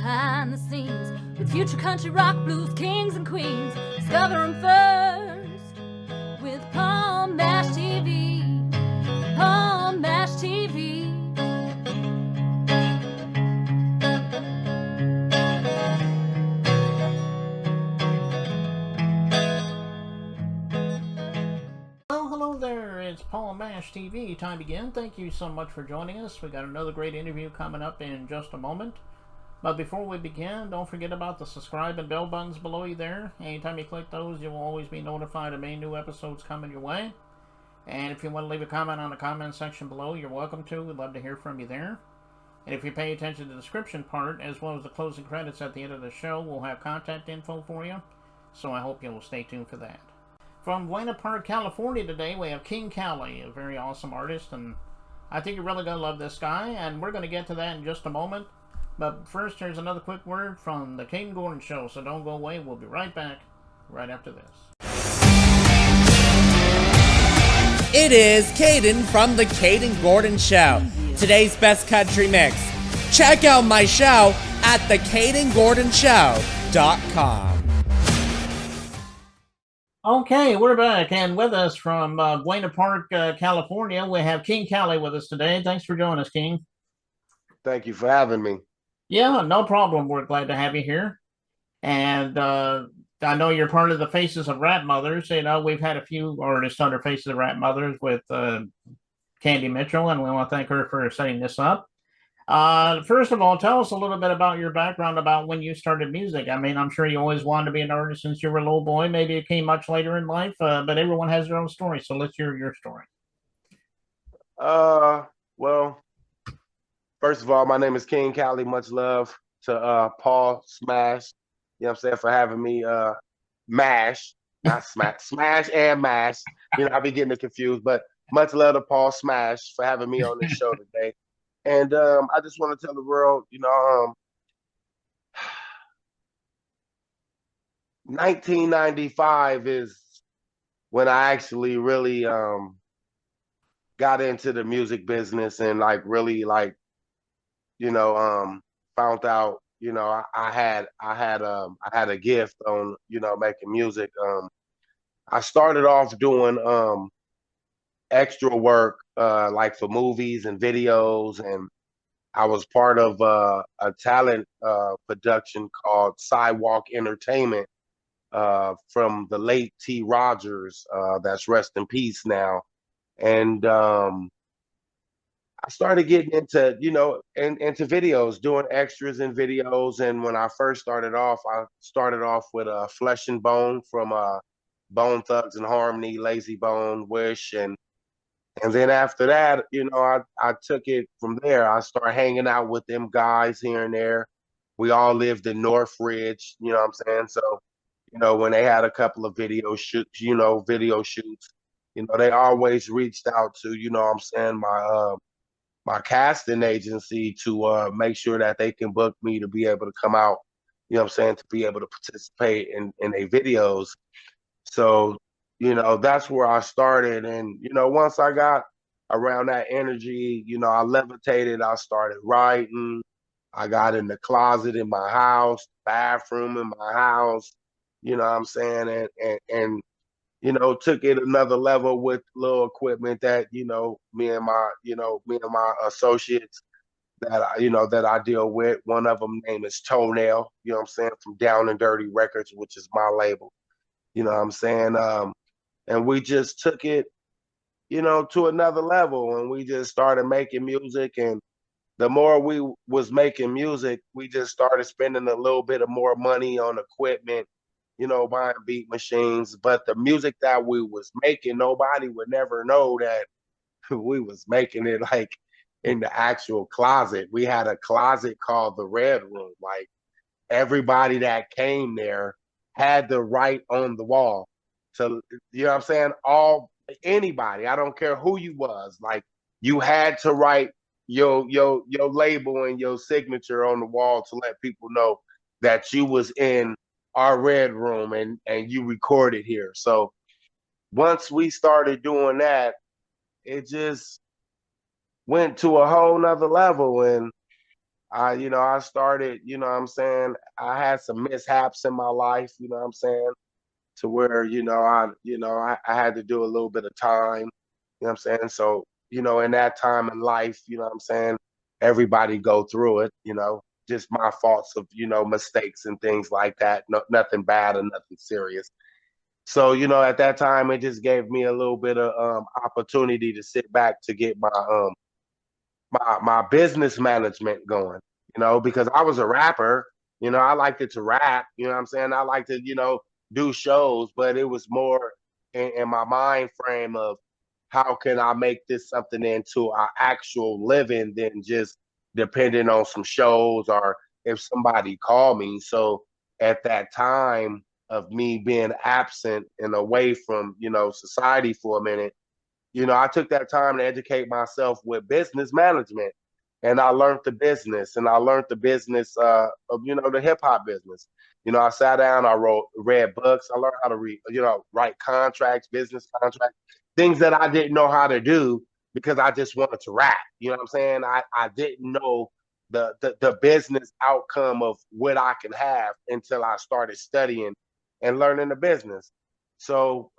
behind the scenes with future country rock blues kings and queens. Discover them first with Paul Mash TV. Paul Mash TV. Hello there, it's Paul Mash TV time again. Thank you so much for joining us. We got another great interview coming up in just a moment. But before we begin, don't forget about the subscribe and bell buttons below you there. Anytime you click those, you will always be notified of any new episodes coming your way. And if you want to leave a comment on the comment section below, you're welcome to. We'd love to hear from you there. And if you pay attention to the description part, as well as the closing credits at the end of the show, we'll have contact info for you. So I hope you'll stay tuned for that. From Buena, California today, we have King Cali, a very awesome artist, and I think you're really going to love this guy, and we're going to get to that in just a moment. But first, here's another quick word from the Caden Gordon Show, so don't go away. We'll be right back right after this. It is Caden from the Caden Gordon Show, today's best country mix. Check out my show at thecadengordonshow.com. Okay, we're back, and with us from Buena Park, California, we have King Cali with us today. Thanks for joining us, King. Thank you for having me. Yeah, no problem. We're glad to have you here. And I know you're part of the Faces of Rat Mothers. You know, we've had a few artists under Faces of Rat Mothers with Candy Mitchell, and we want to thank her for setting this up. First of all, tell us a little bit about your background, about when you started music. I mean, I'm sure you always wanted to be an artist since you were a little boy. Maybe it came much later in life, but everyone has their own story. So let's hear your story. Well, first of all, my name is King Cali. Much love to Paul Smash, you know what I'm saying, for having me mash, not smash, smash and mash. You know, I be getting it confused, but much love to Paul Smash for having me on this show today. And I just want to tell the world, you know, 1995 is when I actually really got into the music business and like really like, you know, found out, you know, I had a gift on, you know, making music. I started off doing extra work like for movies and videos, and I was part of a talent production called Sidewalk Entertainment from the late T. Rogers, that's rest in peace now. And I started getting into, you know, into videos, doing extras in videos. And when I first started off with Flesh and Bone from Bone Thugs and Harmony, Lazy Bone, Wish, and then after that, you know, I took it from there. I started hanging out with them guys here and there. We all lived in Northridge, you know what I'm saying? So, you know, when they had a couple of video shoots, you know, they always reached out to, you know what I'm saying, my casting agency to make sure that they can book me to be able to come out, you know what I'm saying, to be able to participate in their videos. So, you know, that's where I started. And, you know, once I got around that energy, you know, I levitated, I started writing. I got in the closet in my house, bathroom in my house, you know what I'm saying? And you know, took it another level with little equipment that, you know, me and my associates that I deal with. One of them name is Toenail, you know what I'm saying, from Down and Dirty Records, which is my label, you know what I'm saying? And we just took it, you know, to another level, and we just started making music. And the more we was making music, we just started spending a little bit of more money on equipment, you know, buying beat machines. But the music that we was making, nobody would never know that we was making it like in the actual closet. We had a closet called the Red Room. Like, everybody that came there had to write on the wall. So, you know what I'm saying? Anybody, I don't care who you was, like, you had to write your label and your signature on the wall to let people know that you was in our Red Room and you recorded here. So once we started doing that, it just went to a whole nother level. And I started, what I'm saying, I had some mishaps in my life, what I'm saying, to where, I had to do a little bit of time, what I'm saying? So, in that time in life, what I'm saying, everybody go through it, just my faults of, mistakes and things like that. No, nothing bad or nothing serious. So, at that time, it just gave me a little bit of opportunity to sit back to get my business management going, because I was a rapper, I liked it to rap, what I'm saying? I like to, do shows, but it was more in my mind frame of how can I make this something into an actual living than just depending on some shows or if somebody called me. So at that time of me being absent and away from, society for a minute, I took that time to educate myself with business management. And I learned the business, and I learned the business of, the hip hop business. I sat down, read books, I learned how to read, write contracts, business contracts, things that I didn't know how to do because I just wanted to rap. You know what I'm saying? I didn't know the business outcome of what I can have until I started studying and learning the business. So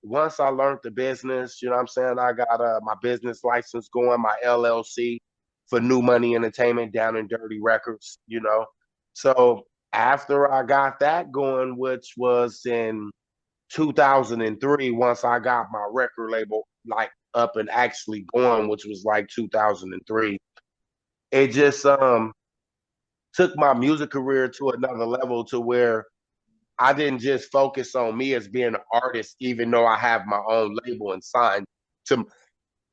once I learned the business, what I'm saying, I got my business license going, my LLC for New Money Entertainment down in Dirty Records, So after I got that going, which was in 2003, once I got my record label like up and actually going, which was like 2003, it just took my music career to another level to where I didn't just focus on me as being an artist, even though I have my own label and signed to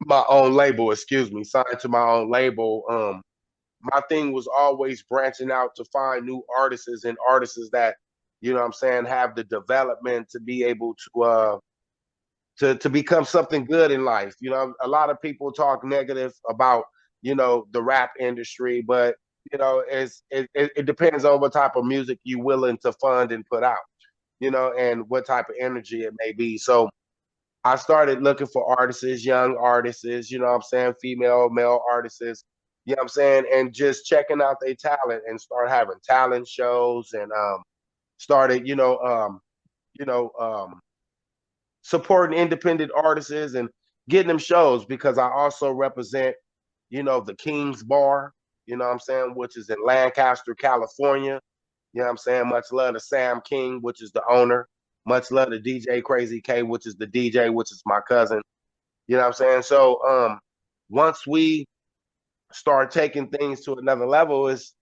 my own label, signed to my own label. My thing was always branching out to find new artists and artists that, what I'm saying, have the development to be able to become something good in life. A lot of people talk negative about, the rap industry, but it depends on what type of music you're willing to fund and put out, and what type of energy it may be. So I started looking for artists, young artists, what I'm saying, female, male artists, what I'm saying, and just checking out their talent and start having talent shows and started, you know, um, supporting independent artists and getting them shows because I also represent, the King's Bar, what I'm saying, which is in Lancaster, California. You know what I'm saying? Much love to Sam King, which is the owner. Much love to DJ Crazy K, which is the DJ, which is my cousin. You know what I'm saying? So once we start taking things to another level, it's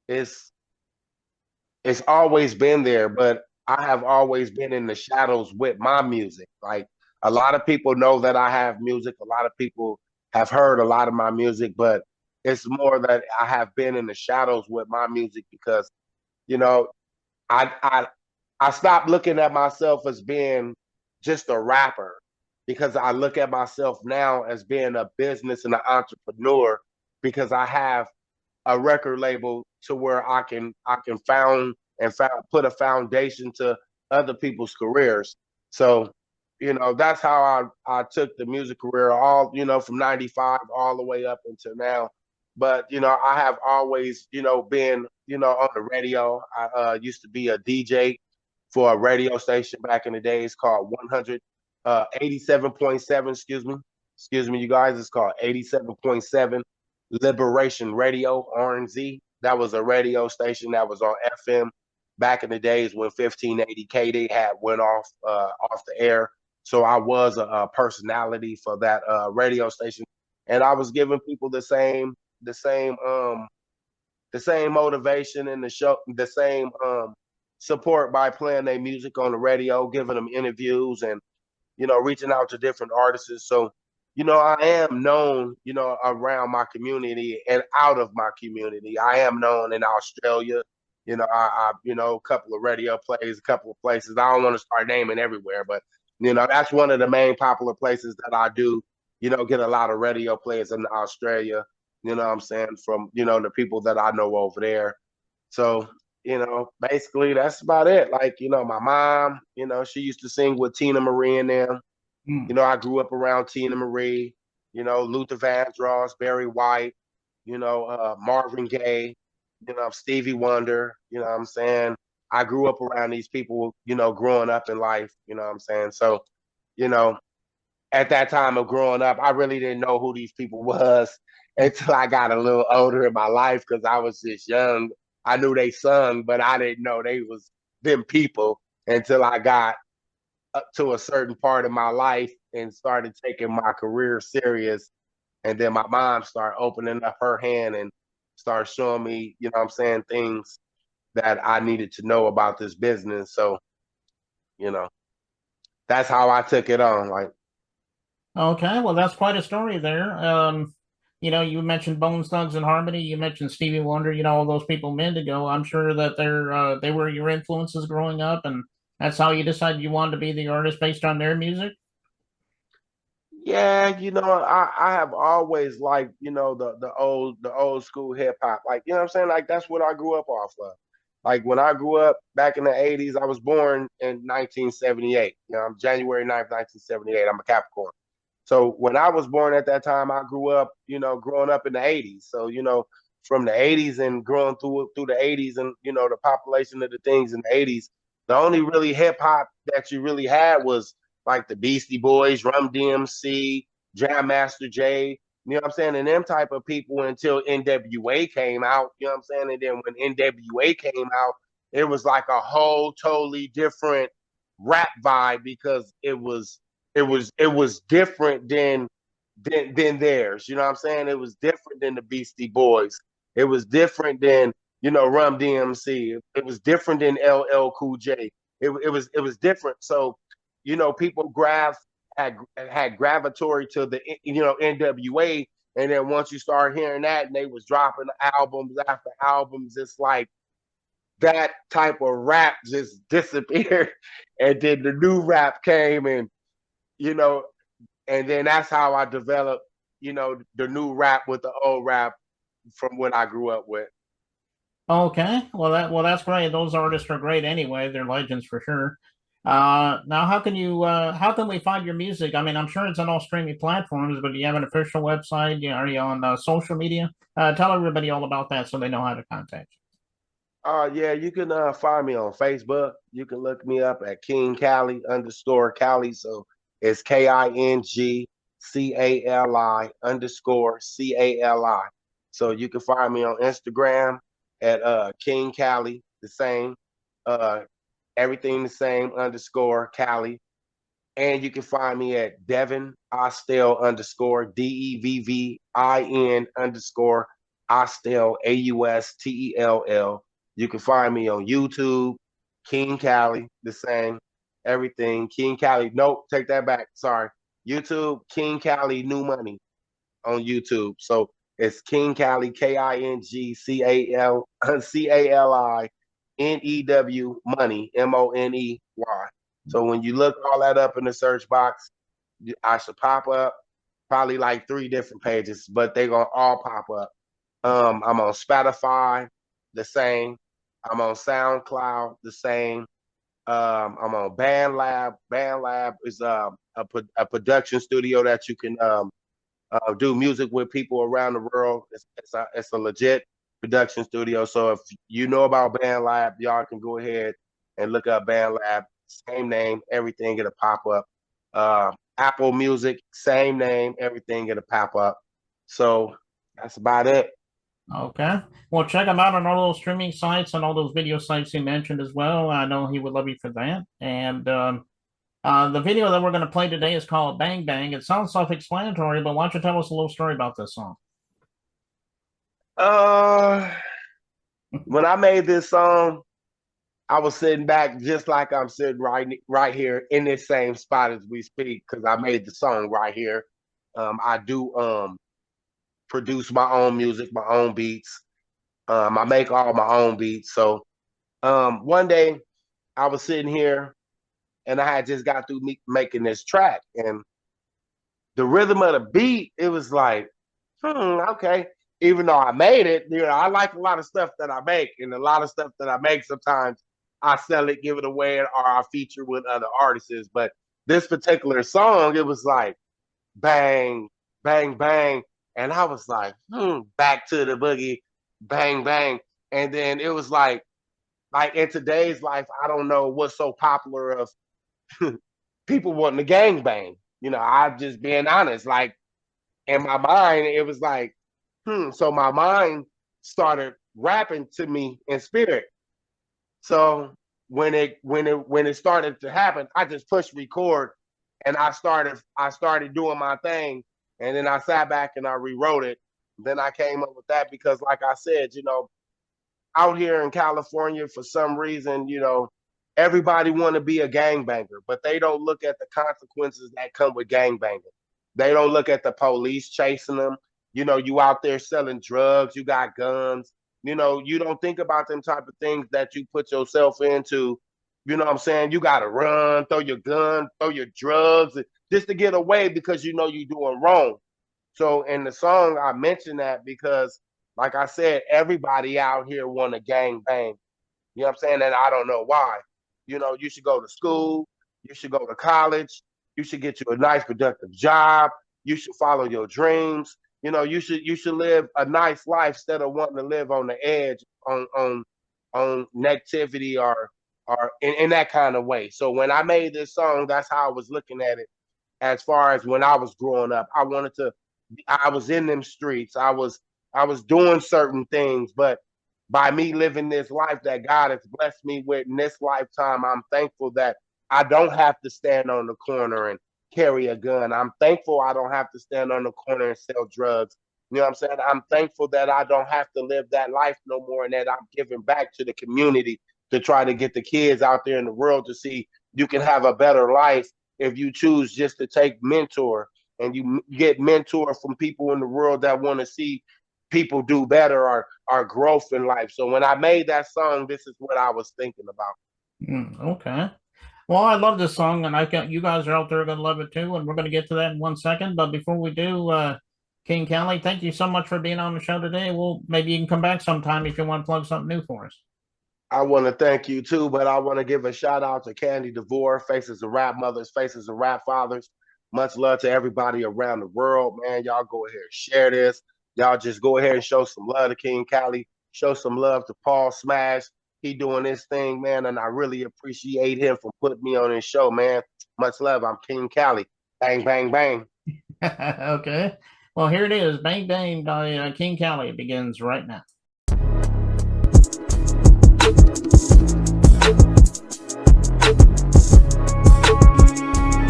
it's always been there, but I have always been in the shadows with my music. Like a lot of people know that I have music. A lot of people have heard a lot of my music, but it's more that I have been in the shadows with my music because, you know, I I I stopped looking at myself as being just a rapper because I look at myself now as being a business and an entrepreneur because I have a record label to where I can put a foundation to other people's careers. So, that's how I took the music career all, from 95 all the way up until now. But, I have always, been, on the radio. I used to be a DJ for a radio station back in the days called 100 87.7, excuse me, you guys. It's called 87.7 Liberation Radio, RNZ. That was a radio station that was on FM back in the days when 1580 KD had went off the air. So I was a personality for that radio station, and I was giving people the same motivation and the same support by playing their music on the radio, giving them interviews, and reaching out to different artists. So, I am known, around my community and out of my community. I am known in Australia. A couple of radio plays, a couple of places. I don't want to start naming everywhere, but that's one of the main popular places that I do, get a lot of radio plays in Australia. What I'm saying, from the people that I know over there. So, basically that's about it. Like, my mom, she used to sing with Tina Marie and them. I grew up around Tina Marie, Luther Vandross, Barry White, Marvin Gaye, Stevie Wonder, you know what I'm saying? I grew up around these people, growing up in life, you know what I'm saying? So, you know, at that time of growing up, I really didn't know who these people was until I got a little older in my life because I was just young. I knew they sung, but I didn't know they was them people until I got up to a certain part of my life and started taking my career serious. And then my mom started opening up her hand and started showing me, things that I needed to know about this business. So, you know, that's how I took it on. Like, Okay, well, that's quite a story there. You mentioned Bone Thugs and Harmony. You mentioned Stevie Wonder. All those people a minute ago. I'm sure that they were your influences growing up, and that's how you decided you wanted to be the artist based on their music. yeah, I have always liked, the old school hip hop. Like, you know what I'm saying? Like that's what I grew up off of. Like when I grew up back in the 80s, I was born in 1978. I'm January 9th, 1978. I'm a Capricorn. So when I was born at that time, I grew up, growing up in the 80s. So, from the 80s and growing through the 80s and, the population of the things in the 80s, the only really hip hop that you really had was like the Beastie Boys, Rum DMC, Jam Master Jay, you know what I'm saying? And them type of people until NWA came out, you know what I'm saying? And then when NWA came out, it was like a whole totally different rap vibe because it was different than theirs. You know what I'm saying? It was different than the Beastie Boys. It was different than Rum DMC. It was different than LL Cool J. It was different. So people had gravitatory to the NWA, and then once you start hearing that, and they was dropping albums after albums, it's like that type of rap just disappeared, and then the new rap came, and you know, and then that's how I developed, the new rap with the old rap from what I grew up with. Okay, well that's great. Those artists are great anyway. They're legends for sure. Now how can we find your music? I mean, I'm sure it's on all streaming platforms, but do you have an official website? Are you on social media? Tell everybody all about that so they know how to contact you. Yeah, you can find me on Facebook. You can look me up at King Cali underscore Cali. So it's KINGCALI underscore CALI. So you can find me on Instagram at King Cali, the same. Uh, Everything the same underscore Cali. And you can find me at Devin Ostel underscore DEVVIN underscore Ostel AUSTELL. You can find me on YouTube, King Cali, the same, everything. King Cali, nope, take that back. Sorry. YouTube, King Cali New Money on YouTube. So it's King Cali, KINGCALCALI Money, MONEY. So when you look all that up in the search box, I should pop up probably like 3 different pages, but they're gonna all pop up. I'm on Spotify, the same. I'm on SoundCloud, the same. I'm on BandLab. BandLab is a production studio that you can do music with people around the world. It's a legit production studio. So if you know about BandLab, y'all can go ahead and look up BandLab. Same name, everything gonna pop up. Apple Music, same name, everything gonna pop up. So that's about it. Okay. Well, check him out on all those streaming sites and all those video sites he mentioned as well. I know he would love you for that. And the video that we're going to play today is called Bang Bang. It sounds self-explanatory, but why don't you tell us a little story about this song? When I made this song, I was sitting back just like I'm sitting right here in this same spot as we speak because I made the song right here. I do produce my own music, my own beats. I make all my own beats. So one day I was sitting here and I had just got through making this track, and the rhythm of the beat, it was like, okay. Even though I made it, I like a lot of stuff that I make, and a lot of stuff that I make sometimes I sell it, give it away, or I feature with other artists. But this particular song, it was like bang, bang, bang. And I was like, back to the boogie, bang, bang. And then it was like in today's life, I don't know what's so popular of people wanting to gangbang. You know, I'm just being honest. Like in my mind, it was like, So my mind started rapping to me in spirit. So when it started to happen, I just pushed record and I started doing my thing. And then I sat back and I rewrote it. Then I came up with that because, like I said, out here in California, for some reason, everybody want to be a gangbanger, but they don't look at the consequences that come with gangbanging. They don't look at the police chasing them. You out there selling drugs, you got guns. You don't think about them type of things that you put yourself into. You know what I'm saying? You got to run, throw your gun, throw your drugs just to get away because you're doing wrong. So in the song, I mentioned that because, like I said, everybody out here want to gang bang. You know what I'm saying? And I don't know why. You should go to school. You should go to college. You should get you a nice, productive job. You should follow your dreams. You should live a nice life instead of wanting to live on the edge on negativity or in that kind of way. So when I made this song, that's how I was looking at it. As far as when I was growing up, I was in them streets. I was doing certain things, but by me living this life that God has blessed me with in this lifetime, I'm thankful that I don't have to stand on the corner and carry a gun. I'm thankful I don't have to stand on the corner and sell drugs. You know what I'm saying? I'm thankful that I don't have to live that life no more and that I'm giving back to the community to try to get the kids out there in the world to see you can have a better life if you choose just to take mentor and you get mentor from people in the world that want to see people do better or growth in life. So when I made that song, this is what I was thinking about. Okay. Well, I love this song, and you guys are out there going to love it too, and we're going to get to that in 1 second. But before we do, King Cali, thank you so much for being on the show today. Well, maybe you can come back sometime if you want to plug something new for us. I want to thank you too, but I want to give a shout out to Candy DeVore, Faces of Rap Mothers, Faces of Rap Fathers. Much love to everybody around the world, man. Y'all go ahead and share this. Y'all just go ahead and show some love to King Cali. Show some love to Paul Smash. He doing this thing, man, and I really appreciate him for putting me on his show, man. Much love. I'm King Cali. Bang, bang, bang. Okay. Well, here it is. Bang, bang by King Cali. It begins right now.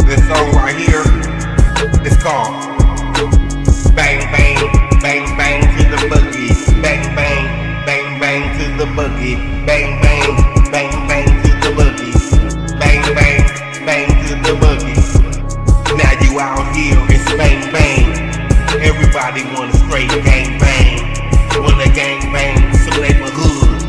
This song right here is called Bang, Bang, Bang, Bang to the Boogie. Bang, Bang, Bang, Bang to the Boogie. Bang, Bang, Bang, Bang to the Boogie. Bang, Bang, Bang to the Boogie. Now you out here, it's Bang, Bang. Everybody want a straight gang bang. Wanna gang bang some neighborhood.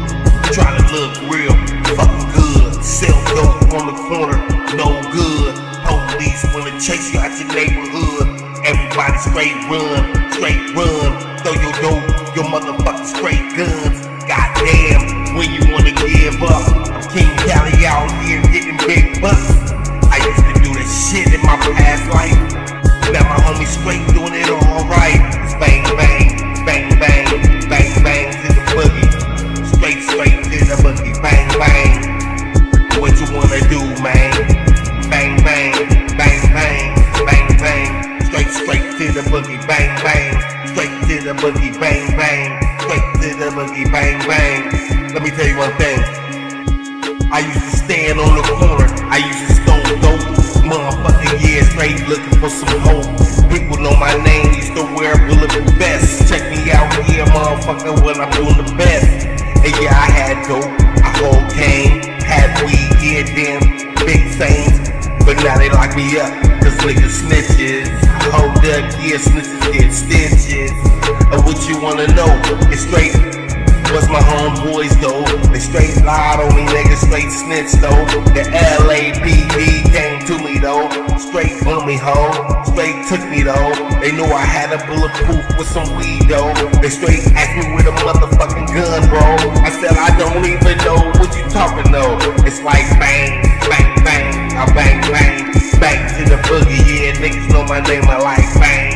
Try to look real fucking good. Sell dope on the corner, no good. Police wanna chase you out your neighborhood. Everybody straight run. Throw your dope, your motherfucking straight guns. Goddamn, when you wanna give up? I'm King Cali out here getting big bucks. I used to do this shit in my past life. Now my homie straight doing it all right. It's bang bang, bang bang, bang bang to the boogie. Straight to the boogie. Bang bang. What you wanna do, man? Bang bang, bang bang, bang bang. Straight to the boogie. Bang bang. Straight to the boogie. Bang bang. Straight to the boogie. Bang bang. Let me tell you one thing. I used to stand on the corner. I used to stone dope. Motherfucking years straight looking for some hope. People know my name, used to wear bulletproof vests. Check me out here, motherfucker, when I'm doing the best. And yeah, I had dope, I hold cane, had weed, yeah, damn, big things. But now they lock me up, cause niggas snitches. Hold up, yeah, snitches get stitches. And what you wanna know, it's straight. What's my homeboys though? They straight lied on me, niggas straight snitch though. The LAPD came to me though. Straight on me ho, straight took me though. They knew I had a bulletproof with some weed though. They straight asked me with a motherfucking gun, bro. I said I don't even know what you talking though. It's like bang, bang, bang, I bang, bang, back to the boogie. Yeah, niggas know my name, I like bang.